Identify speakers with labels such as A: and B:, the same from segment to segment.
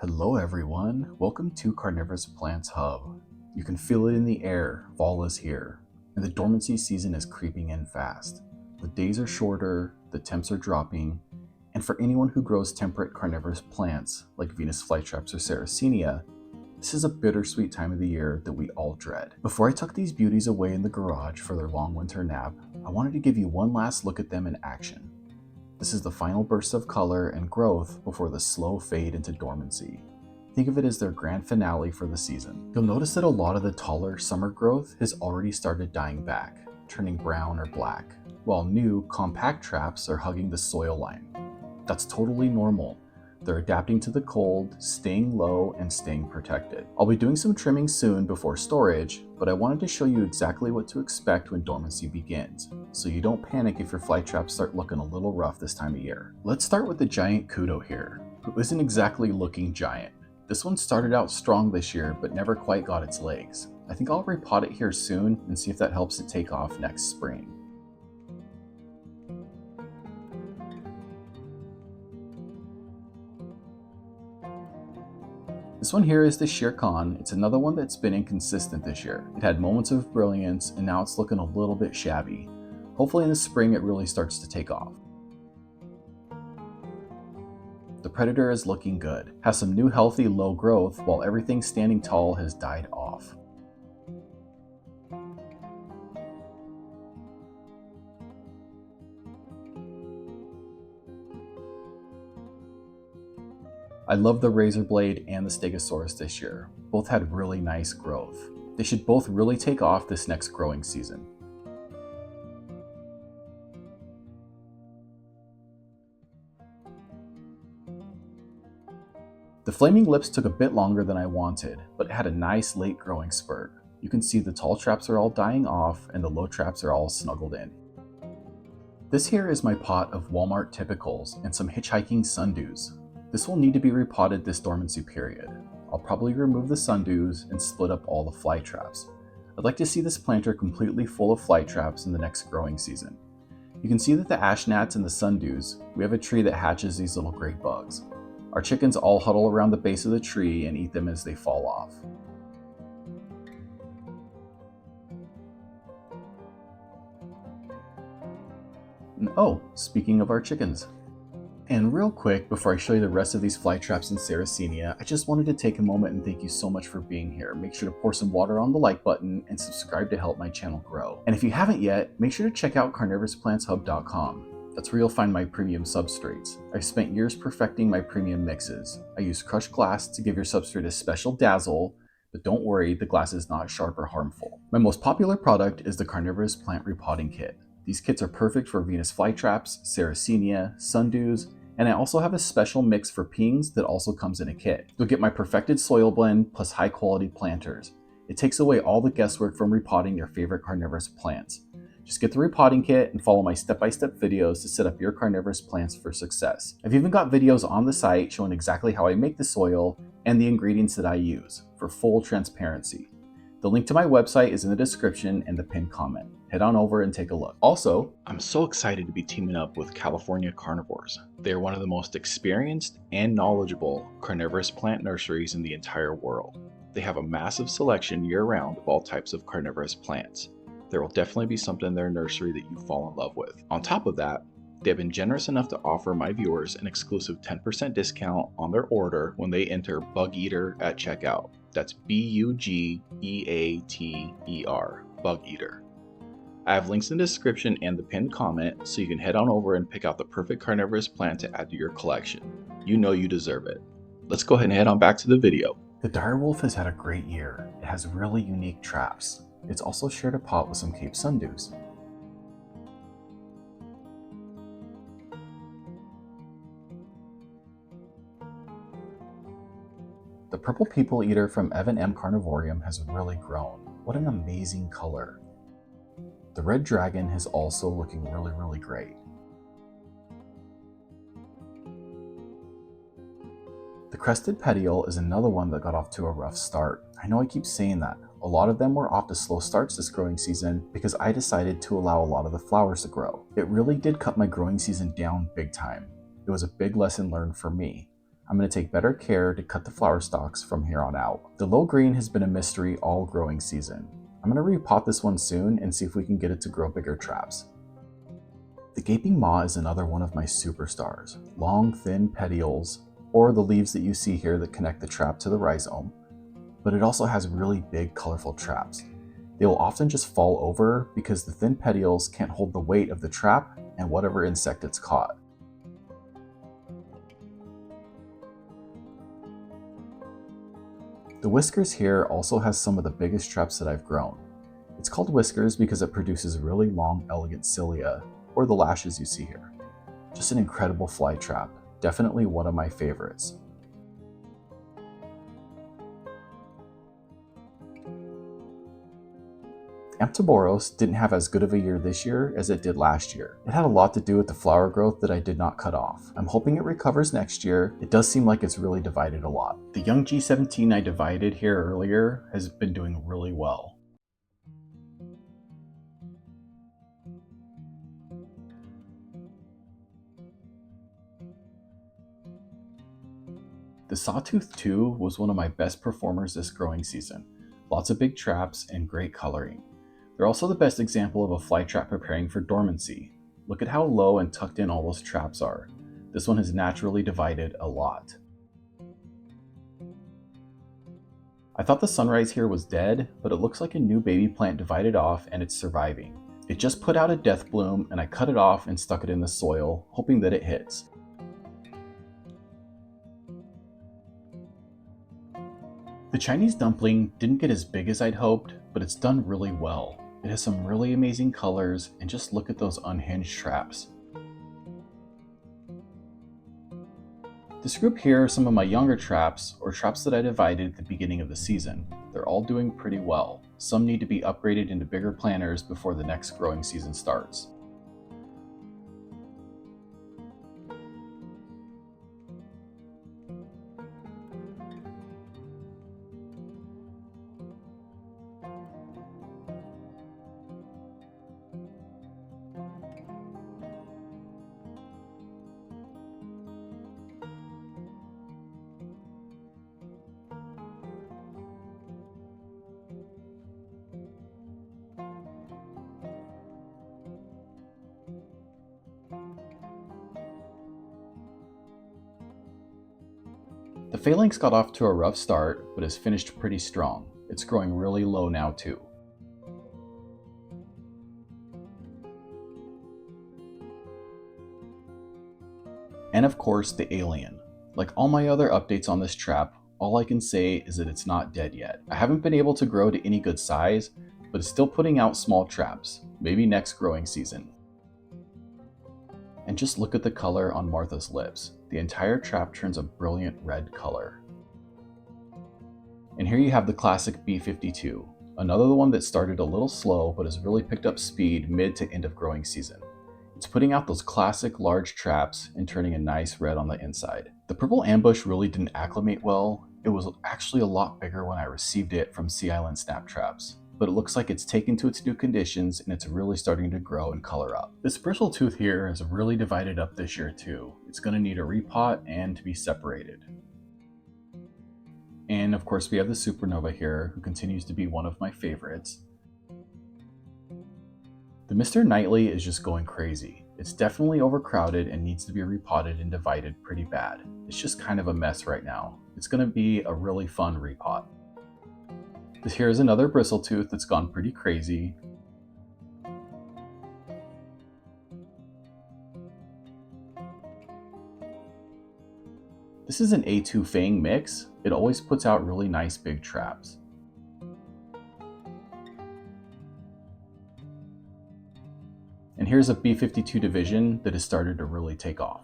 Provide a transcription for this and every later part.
A: Hello everyone, welcome to Carnivorous Plants Hub. You can feel it in the air, fall is here, and the dormancy season is creeping in fast. The days are shorter, the temps are dropping, and for anyone who grows temperate carnivorous plants like Venus flytraps or Sarracenia, this is a bittersweet time of the year that we all dread. Before I tuck these beauties away in the garage for their long winter nap, I wanted to give you one last look at them in action. This is the final burst of color and growth before the slow fade into dormancy. Think of it as their grand finale for the season. You'll notice that a lot of the taller summer growth has already started dying back, turning brown or black, while new, compact traps are hugging the soil line. That's totally normal. They're adapting to the cold, staying low, and staying protected. I'll be doing some trimming soon before storage, but I wanted to show you exactly what to expect when dormancy begins, so you don't panic if your flytraps start looking a little rough this time of year. Let's start with the giant kudo here, who isn't exactly looking giant. This one started out strong this year, but never quite got its legs. I think I'll repot it here soon and see if that helps it take off next spring. This one here is the Shere Khan. It's another one that's been inconsistent this year. It had moments of brilliance and now it's looking a little bit shabby. Hopefully in the spring it really starts to take off. The Predator is looking good. Has some new healthy low growth while everything standing tall has died off. I love the Razor Blade and the Stegosaurus this year. Both had really nice growth. They should both really take off this next growing season. The Flaming Lips took a bit longer than I wanted, but it had a nice late growing spurt. You can see the tall traps are all dying off and the low traps are all snuggled in. This here is my pot of Walmart typicals and some hitchhiking sundews. This will need to be repotted this dormancy period. I'll probably remove the sundews and split up all the flytraps. I'd like to see this planter completely full of flytraps in the next growing season. You can see that the ash gnats and the sundews, we have a tree that hatches these little gray bugs. Our chickens all huddle around the base of the tree and eat them as they fall off. And oh, speaking of our chickens. And real quick, before I show you the rest of these flytraps in Sarracenia, I just wanted to take a moment and thank you so much for being here. Make sure to pour some water on the like button and subscribe to help my channel grow. And if you haven't yet, make sure to check out carnivorousplantshub.com. That's where you'll find my premium substrates. I've spent years perfecting my premium mixes. I use crushed glass to give your substrate a special dazzle, but don't worry, the glass is not sharp or harmful. My most popular product is the Carnivorous Plant Repotting Kit. These kits are perfect for Venus flytraps, Sarracenia, sundews, and I also have a special mix for pings that also comes in a kit. You'll get my perfected soil blend plus high quality planters. It takes away all the guesswork from repotting your favorite carnivorous plants. Just get the repotting kit and follow my step-by-step videos to set up your carnivorous plants for success. I've even got videos on the site showing exactly how I make the soil and the ingredients that I use for full transparency. The link to my website is in the description and the pinned comment. Head on over and take a look. Also, I'm so excited to be teaming up with California Carnivores. They are one of the most experienced and knowledgeable carnivorous plant nurseries in the entire world. They have a massive selection year-round of all types of carnivorous plants. There will definitely be something in their nursery that you fall in love with. On top of that, they have been generous enough to offer my viewers an exclusive 10% discount on their order when they enter Bug Eater at checkout. That's Bugeater, Bug Eater. I have links in the description and the pinned comment so you can head on over and pick out the perfect carnivorous plant to add to your collection. You know you deserve it. Let's go ahead and head on back to the video. The direwolf has had a great year. It has really unique traps. It's also shared a pot with some Cape sundews. The purple people eater from Evan M. Carnivorium has really grown. What an amazing color. The red dragon is also looking really great. The crested petiole is another one that got off to a rough start. I know I keep saying that. A lot of them were off to slow starts this growing season because I decided to allow a lot of the flowers to grow. It really did cut my growing season down big time. It was a big lesson learned for me. I'm going to take better care to cut the flower stalks from here on out. The low green has been a mystery all growing season. I'm going to repot this one soon and see if we can get it to grow bigger traps. The gaping maw is another one of my superstars. Long, thin petioles, or the leaves that you see here that connect the trap to the rhizome, but it also has really big, colorful traps. They will often just fall over because the thin petioles can't hold the weight of the trap and whatever insect it's caught. The whiskers here also has some of the biggest traps that I've grown. It's called whiskers because it produces really long, elegant cilia, or the lashes you see here. Just an incredible fly trap, definitely one of my favorites. Carnivorous didn't have as good of a year this year as it did last year. It had a lot to do with the flower growth that I did not cut off. I'm hoping it recovers next year. It does seem like it's really divided a lot. The young G17 I divided here earlier has been doing really well. The Sawtooth 2 was one of my best performers this growing season. Lots of big traps and great coloring. They're also the best example of a fly trap preparing for dormancy. Look at how low and tucked in all those traps are. This one has naturally divided a lot. I thought the sunrise here was dead, but it looks like a new baby plant divided off and it's surviving. It just put out a death bloom and I cut it off and stuck it in the soil, hoping that it hits. The Chinese dumpling didn't get as big as I'd hoped, but it's done really well. It has some really amazing colors, and just look at those unhinged traps. This group here are some of my younger traps, or traps that I divided at the beginning of the season. They're all doing pretty well. Some need to be upgraded into bigger planters before the next growing season starts. The phalanx got off to a rough start, but has finished pretty strong. It's growing really low now too. And of course, the alien. Like all my other updates on this trap, all I can say is that it's not dead yet. I haven't been able to grow to any good size, but it's still putting out small traps, maybe next growing season. And just look at the color on Martha's lips. The entire trap turns a brilliant red color. And here you have the classic B52, another one that started a little slow but has really picked up speed mid to end of growing season. It's putting out those classic large traps and turning a nice red on the inside. The purple ambush really didn't acclimate well. It was actually a lot bigger when I received it from Sea Island Snap Traps, but it looks like it's taken to its new conditions and it's really starting to grow and color up. This bristle-tooth here has really divided up this year too. It's going to need a repot and to be separated. And of course we have the Supernova here, who continues to be one of my favorites. The Mr. Knightley is just going crazy. It's definitely overcrowded and needs to be repotted and divided pretty bad. It's just kind of a mess right now. It's going to be a really fun repot. This here is another bristle-tooth that's gone pretty crazy. This is an A2 Fang mix. It always puts out really nice big traps. And here's a B52 division that has started to really take off.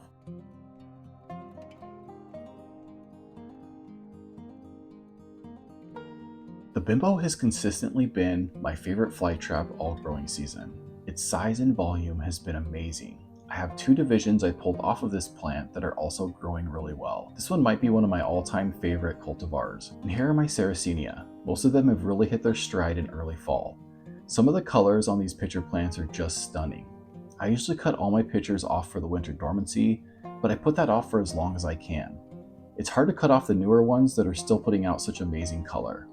A: The Bimbo has consistently been my favorite fly trap all growing season. Its size and volume has been amazing. I have 2 divisions I pulled off of this plant that are also growing really well. This one might be one of my all-time favorite cultivars. And here are my Sarracenia. Most of them have really hit their stride in early fall. Some of the colors on these pitcher plants are just stunning. I usually cut all my pitchers off for the winter dormancy, but I put that off for as long as I can. It's hard to cut off the newer ones that are still putting out such amazing color.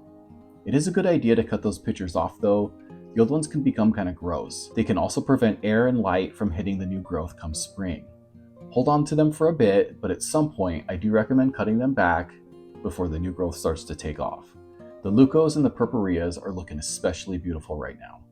A: It is a good idea to cut those pictures off though. The old ones can become kind of gross. They can also prevent air and light from hitting the new growth come spring. Hold on to them for a bit, but at some point I do recommend cutting them back before the new growth starts to take off. The leucos and the purpurias are looking especially beautiful right now.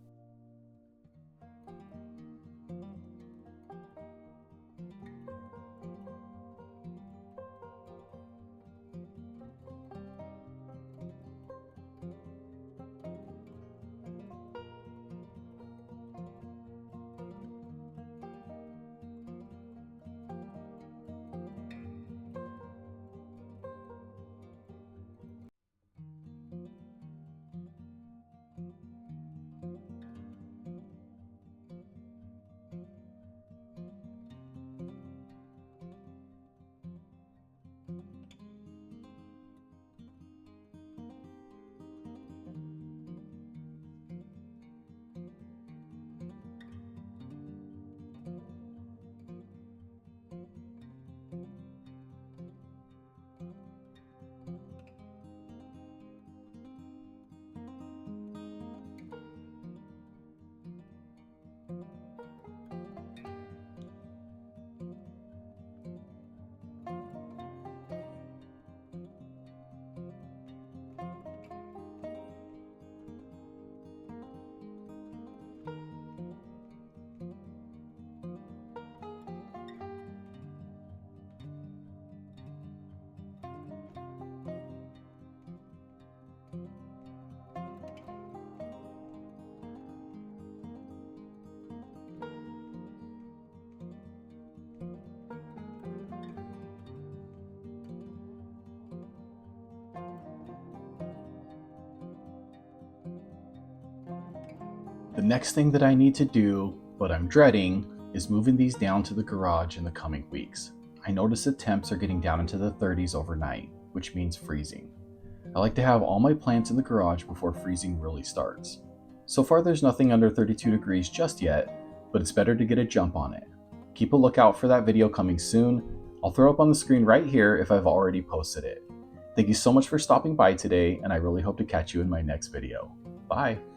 A: The next thing that I need to do, but I'm dreading, is moving these down to the garage in the coming weeks. I notice the temps are getting down into the 30s overnight, which means freezing. I like to have all my plants in the garage before freezing really starts. So far there's nothing under 32 degrees just yet, but it's better to get a jump on it. Keep a lookout for that video coming soon. I'll throw up on the screen right here if I've already posted it. Thank you so much for stopping by today, and I really hope to catch you in my next video. Bye!